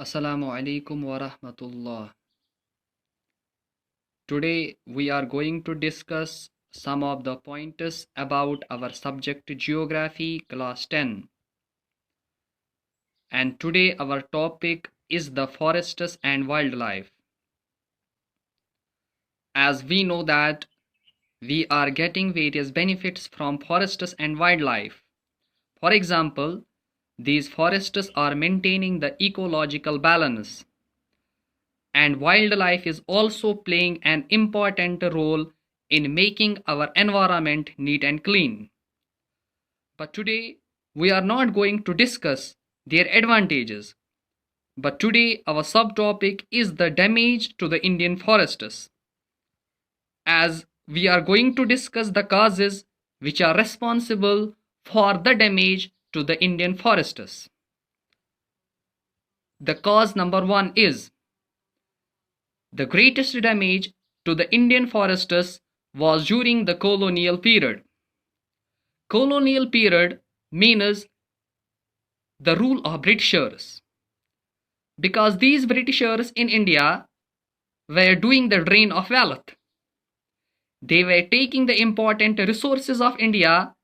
Assalamu alaikum wa rahmatullah. Today we are going to discuss some of the pointers about our subject Geography class 10. And today our topic is the forests and wildlife. As we know that we are getting various benefits from forests and wildlife. For example, these forests are maintaining the ecological balance. And wildlife is also playing an important role in making our environment neat and clean. But today we are not going to discuss their advantages. But today our subtopic is the damage to the Indian forests. As we are going to discuss the causes which are responsible for the damage to the Indian forests. The cause number one is the greatest damage to the Indian forests was during the colonial period. Colonial period means the rule of Britishers. Because these Britishers in India were doing the drain of wealth. They were taking the important resources of India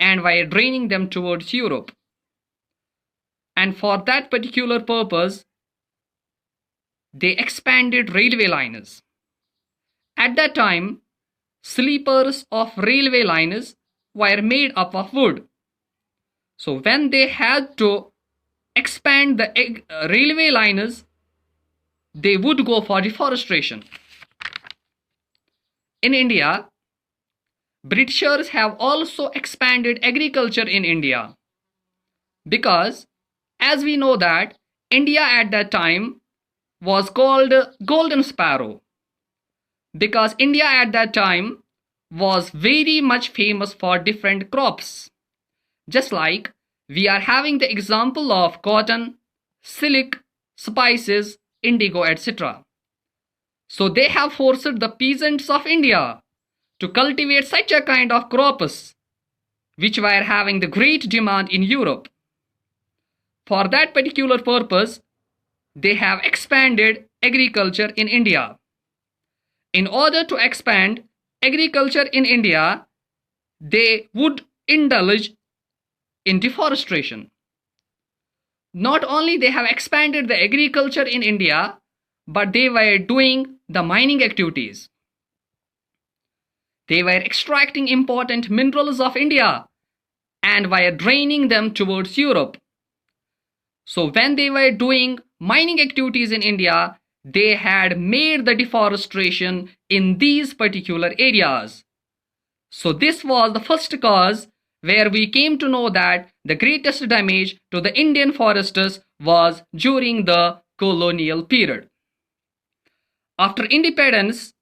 and were draining them towards Europe. And for that particular purpose, they expanded railway lines. At that time, sleepers of railway lines were made up of wood. So when they had to expand the railway lines, they would go for deforestation. In India, Britishers have also expanded agriculture in India because, as we know that India at that time was called Golden Sparrow because India at that time was very much famous for different crops. Just like we are having the example of cotton, silk, spices, indigo, etc. So they have forced the peasants of India to cultivate such a kind of crops which were having the great demand in Europe. For that particular purpose, they have expanded agriculture in India. In order to expand agriculture in India, they would indulge in deforestation. Not only they have expanded the agriculture in India, but they were doing the mining activities. They were extracting important minerals of India and were draining them towards Europe. So when they were doing mining activities in India, they had made the deforestation in these particular areas. So this was the first cause where we came to know that the greatest damage to the Indian forests was during the colonial period. After independence,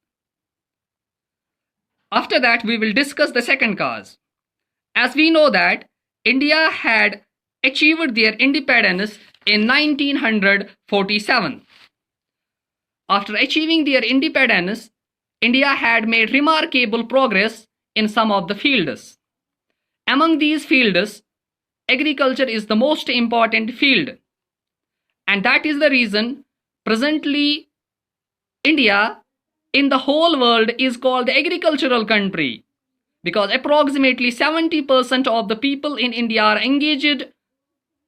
after that we will discuss the second cause. As we know that India had achieved their independence in 1947. After achieving their independence, India had made remarkable progress in some of the fields. Among these fields, agriculture is the most important field. And that is the reason presently India in the whole world is called the agricultural country. Because approximately 70% of the people in India are engaged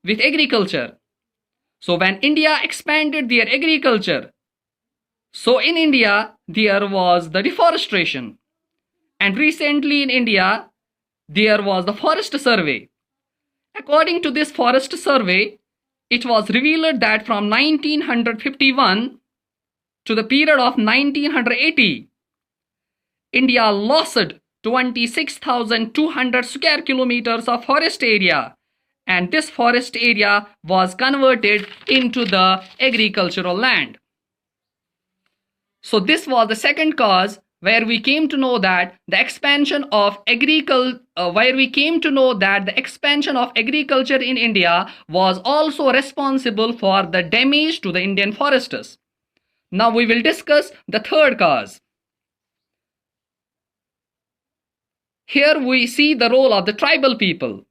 with agriculture. So when India expanded their agriculture, so in India there was the deforestation. And recently in India there was the forest survey. According to this forest survey, it was revealed that from 1951 to the period of 1980, India lost 26,200 square kilometers of forest area, and this forest area was converted into the agricultural land. So this was the second cause where we came to know that the expansion of agriculture in India was also responsible for the damage to the Indian forests. Now we will discuss the third cause. Here we see the role of the tribal people.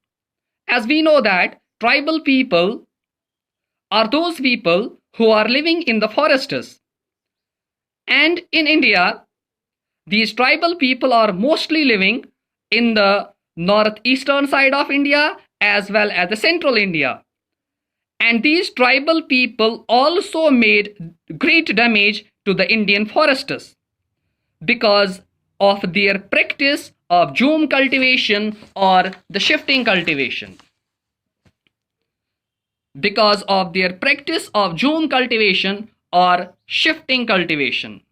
As we know that tribal people are those people who are living in the forests. And in India, these tribal people are mostly living in the northeastern side of India as well as the central India. And these tribal people also made great damage to the Indian forests because of their practice of jhum cultivation or the shifting cultivation. Because of their practice of jhum cultivation or shifting cultivation.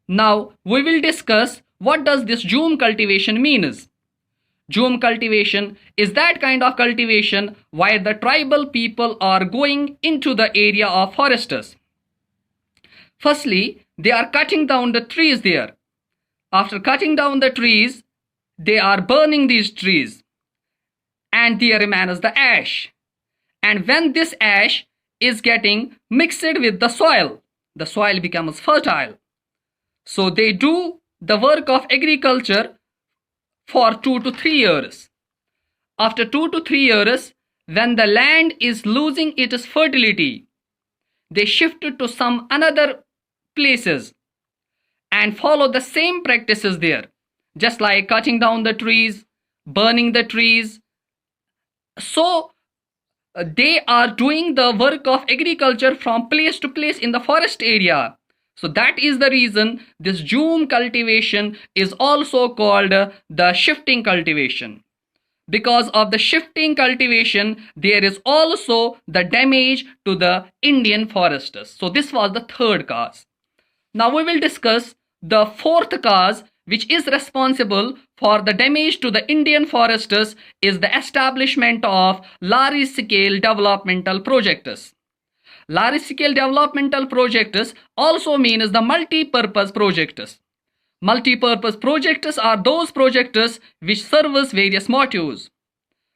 Now we will discuss what does this jhum cultivation means. Jhum cultivation is that kind of cultivation where the tribal people are going into the area of forests. Firstly, they are cutting down the trees there. After cutting down the trees, they are burning these trees. And there remains the ash. And when this ash is getting mixed with the soil becomes fertile. So they do the work of agriculture for 2 to 3 years. After 2 to 3 years, when the land is losing its fertility, they shift to some another places and follow the same practices there, just like cutting down the trees, burning the trees. So they are doing the work of agriculture from place to place in the forest area. So that is the reason this jhum cultivation is also called the shifting cultivation. Because of the shifting cultivation, there is also the damage to the Indian forests. So this was the third cause. Now we will discuss the fourth cause, which is responsible for the damage to the Indian forests, is the establishment of large-scale developmental projects. Large-scale developmental projects also means the multi-purpose projects. Multi-purpose projects are those projects which serve various motives.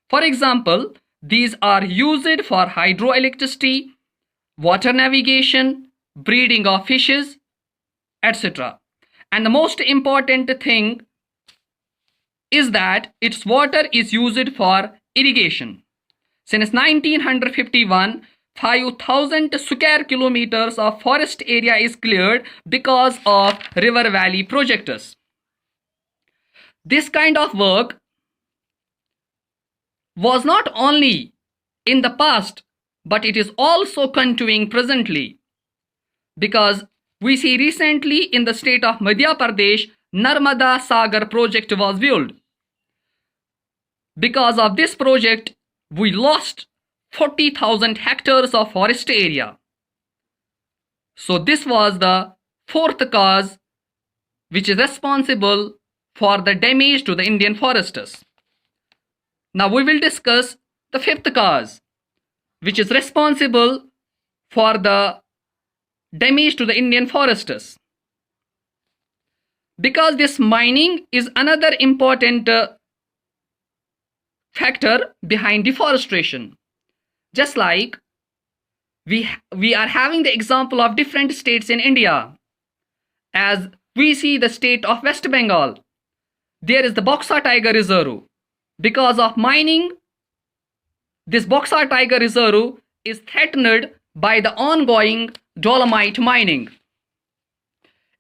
For example, these are used for hydroelectricity, water navigation, breeding of fishes, etc. And the most important thing is that its water is used for irrigation. Since 1951, 5,000 square kilometers of forest area is cleared because of river valley projects. This kind of work was not only in the past, but it is also continuing presently, because we see recently in the state of Madhya Pradesh, Narmada Sagar project was built. Because of this project, we lost 40,000 hectares of forest area. So this was the fourth cause which is responsible for the damage to the Indian forests. Now we will discuss the fifth cause which is responsible for the damage to the Indian forests. Because this mining is another important factor behind deforestation. Just like we are having the example of different states in India. As we see the state of West Bengal, there is the Boxar Tiger Reserve. Because of mining, this Boxar Tiger Reserve is threatened by the ongoing dolomite mining.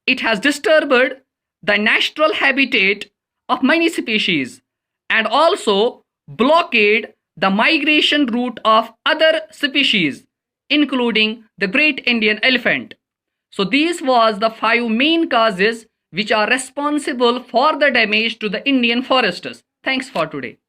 It has disturbed the natural habitat of many species and also blockade the migration route of other species, including the great Indian elephant. So these was the 5 main causes which are responsible for the damage to the Indian forests. Thanks for today.